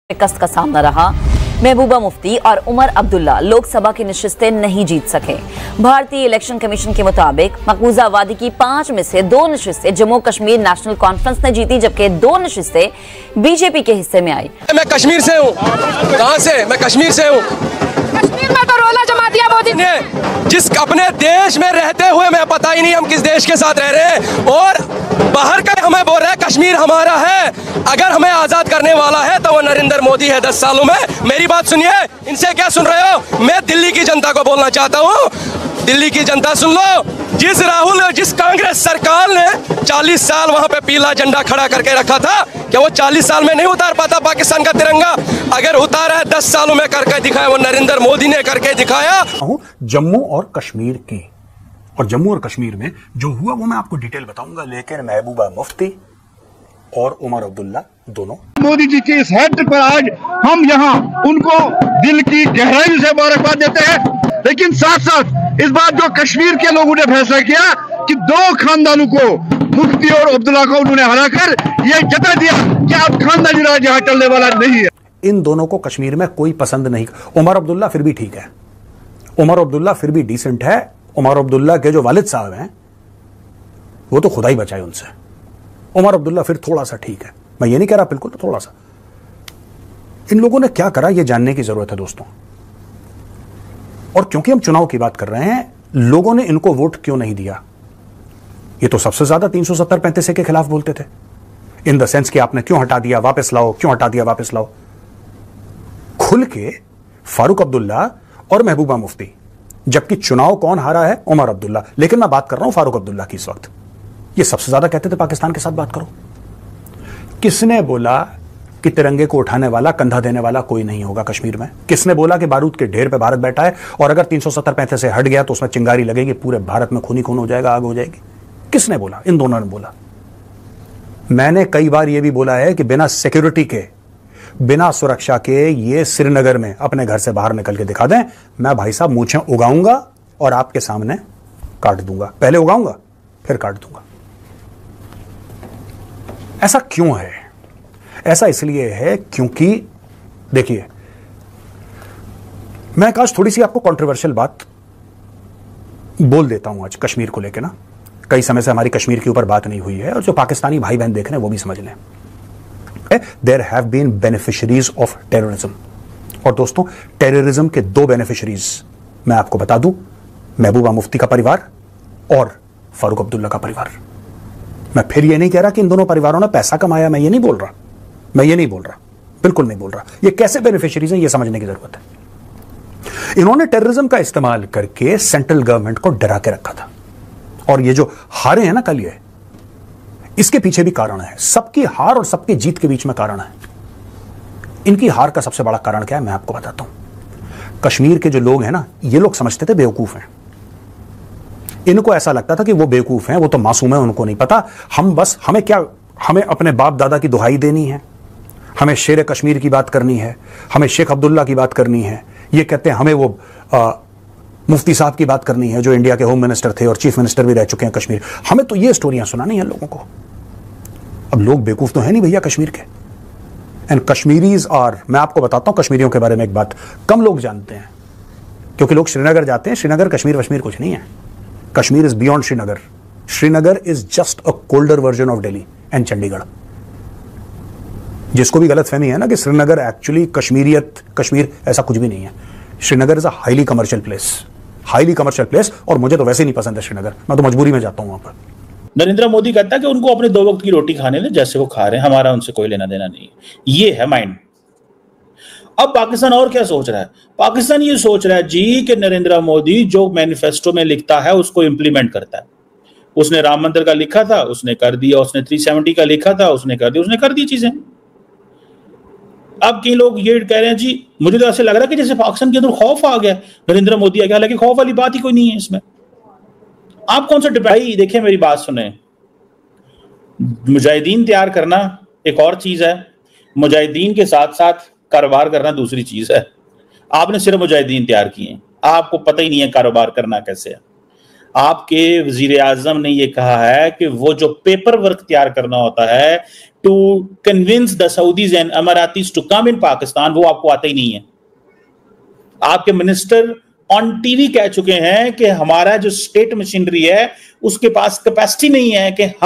शिकस्त का सामना रहा। महबूबा मुफ्ती और उमर अब्दुल्ला लोकसभा की नशिस्तें नहीं जीत सके। भारतीय इलेक्शन कमीशन के मुताबिक मकबूजा वादी की 5 में से 2 नशिस्तें जम्मू कश्मीर नेशनल कॉन्फ्रेंस ने जीती, जबकि 2 नशिस्तें बीजेपी के हिस्से में आई। मैं कश्मीर से हूँ। कहाँ से? मैं कश्मीर से हूँ। कश्मीर में तो रोला जमा दिया मोदी ने। जिस अपने देश में रहते हुए मैं पता ही नहीं हम किस देश के साथ रह रहे हैं, और बाहर का हमें बोल रहे हैं कश्मीर हमारा है। अगर हमें आजाद करने वाला है तो वो नरेंद्र मोदी है 10 सालों में। मेरी बात सुनिए, इनसे क्या सुन रहे हो? मैं दिल्ली की जनता को बोलना चाहता हूँ, दिल्ली की जनता सुन लो। जिस कांग्रेस सरकार ने 40 साल वहां पे पीला झंडा खड़ा करके रखा था, क्या वो 40 साल में नहीं उतार पाता पाकिस्तान का तिरंगा? अगर उतारा है 10 सालों में करके दिखाया, वो नरेंद्र मोदी ने करके दिखाया। जम्मू और कश्मीर की, और जम्मू और कश्मीर में जो हुआ वो मैं आपको डिटेल बताऊंगा, लेकिन महबूबा मुफ्ती और उमर अब्दुल्ला दोनों मोदी जी के इस हेड पर आज हम यहाँ उनको दिल की गहराई से मुबारकबाद देते हैं। लेकिन साथ साथ इस बार जो कश्मीर के लोगों ने फैसला किया कि 2 खानदानों को, मुफ्ती और अब्दुल्ला को उन्होंने हराकर ये जता दिया कि अब खानदानी राज यहाँ चलने वाला नहीं है। इन दोनों को कश्मीर में कोई पसंद नहीं। उमर अब्दुल्ला फिर भी ठीक है, उमर अब्दुल्ला फिर भी डिसेंट है। उमर अब्दुल्ला के जो वालिद साहब हैं वो तो खुदा ही बचाए उनसे। उमर अब्दुल्ला फिर थोड़ा सा ठीक है, मैं ये नहीं कह रहा बिल्कुल, तो थोड़ा सा। इन लोगों ने क्या करा ये जानने की जरूरत है दोस्तों। और क्योंकि हम चुनाव की बात कर रहे हैं, लोगों ने इनको वोट क्यों नहीं दिया? ये तो सबसे ज्यादा 370-35 के खिलाफ बोलते थे, इन द सेंस कि आपने क्यों हटा दिया, वापस लाओ, क्यों हटा दिया, वापस लाओ। खुल के फारूक अब्दुल्ला और महबूबा मुफ्ती, जबकि चुनाव कौन हारा है? उमर अब्दुल्ला। लेकिन मैं बात कर रहा हूं फारूक अब्दुल्ला की। इस वक्त ये सबसे ज्यादा कहते थे पाकिस्तान के साथ बात करो। किसने बोला कि तिरंगे को उठाने वाला, कंधा देने वाला कोई नहीं होगा कश्मीर में? किसने बोला कि बारूद के ढेर पे भारत बैठा है और अगर 370-35 से हट गया तो उसमें चिंगारी लगेगी, पूरे भारत में खूनी खून हो जाएगा, आग हो जाएगी? किसने बोला? इन दोनों ने बोला। मैंने कई बार यह भी बोला है कि बिना सिक्योरिटी के, बिना सुरक्षा के ये श्रीनगर में अपने घर से बाहर निकल के दिखा दें, मैं भाई साहब मूंछें उगाऊंगा और आपके सामने काट दूंगा। पहले उगाऊंगा फिर काट दूंगा। ऐसा क्यों है? ऐसा इसलिए है क्योंकि देखिए, मैं आज थोड़ी सी आपको कंट्रोवर्शियल बात बोल देता हूं आज कश्मीर को लेकर ना। कई समय से हमारी कश्मीर के ऊपर बात नहीं हुई है, और जो पाकिस्तानी भाई बहन देख रहे हैं वो भी समझ लें। There have been beneficiaries of terrorism, और दोस्तों टेररिज्म के 2 बेनिफिशरीज मैं आपको बता दूं, महबूबा मुफ्ती का परिवार और फारूक अब्दुल्ला का परिवार। मैं फिर ये नहीं कह रहा कि इन दोनों परिवारों ने पैसा कमाया, मैं ये नहीं बोल रहा, बिल्कुल नहीं बोल रहा। ये कैसे बेनिफिशरीज हैं ये समझने की जरूरत है। इन्होंने टेररिज्म का इस्तेमाल करके सेंट्रल गवर्नमेंट को डरा के रखा था, और ये जो हारे हैं ना कल, ये इसके पीछे भी कारण है। सबकी हार और सबकी जीत के बीच में कारण है। इनकी हार का सबसे बड़ा कारण क्या है मैं आपको बताता हूं। कश्मीर के जो लोग हैं ना, ये लोग समझते थे बेवकूफ हैं। इनको ऐसा लगता था कि वो बेवकूफ हैं, वो तो मासूम है, उनको नहीं पता। हमें अपने बाप दादा की दुहाई देनी है, हमें शेर कश्मीर की बात करनी है, हमें शेख अब्दुल्ला की बात करनी है। ये कहते हैं हमें वो मुफ्ती साहब की बात करनी है जो इंडिया के होम मिनिस्टर थे और चीफ मिनिस्टर भी रह चुके हैं कश्मीर। हमें तो ये स्टोरियां सुनानी है लोगों को। अब लोग बेवकूफ तो है नहीं भैया कश्मीर के। एंड कश्मीरीज आर, मैं आपको बताता हूं कश्मीरियों के बारे में एक बात कम लोग जानते हैं, क्योंकि लोग श्रीनगर जाते हैं। श्रीनगर कश्मीर वश्मीर कुछ नहीं है। Kashmir is beyond Srinagar. Srinagar is just a colder version of Delhi and Chandigarh. जिसको भी गलत फहमी है ना कि श्रीनगर एक्चुअली कश्मीर, ऐसा कुछ भी नहीं है। Srinagar is a highly commercial place, और मुझे तो वैसे ही नहीं पसंद है श्रीनगर। मैं तो मजबूरी में जाता हूं वहां पर। नरेंद्र मोदी कहता है कि उनको अपने 2 वक्त की रोटी खाने दे, जैसे वो खा रहे हैं, हमारा उनसे कोई लेना देना नहीं है। ये है माइंड। अब पाकिस्तान और क्या सोच रहा है? पाकिस्तान ये सोच रहा है जी कि नरेंद्र मोदी जो मैनिफेस्टो में लिखता है उसको इंप्लीमेंट करता है। उसने राम मंदिर का लिखा था, उसने कर दिया। उसने 370 का लिखा था, उसने कर दिया। उसने कर दी चीजें। अब कई लोग ये कह रहे हैं जी, मुझे तो ऐसे लग रहा है कि जैसे पाकिस्तान के अंदर खौफ आ गया, नरेंद्र मोदी आ गया। हालांकि खौफ वाली बात ही कोई नहीं है इसमें। आप कौन सा डिबेट? देखिए मेरी बात सुने, मुजाहिदीन तैयार करना एक और चीज है, मुजाहिदीन के साथ साथ कारोबार करना दूसरी चीज है। आपने सिर्फ मुजाहिदीन तैयार किए हैं, आपको पता ही नहीं है कारोबार करना कैसे है। आपके वजीर आजम ने यह कहा है कि वो जो पेपर वर्क तैयार करना होता है to convince the Saudis and Emiratis to come in Pakistan, वो आपको आता ही नहीं है। आपके मिनिस्टर ऑन टीवी कह चुके हैं कि हमारा जो स्टेट मशीनरी है उसके पास कैपेसिटी नहीं है कि हम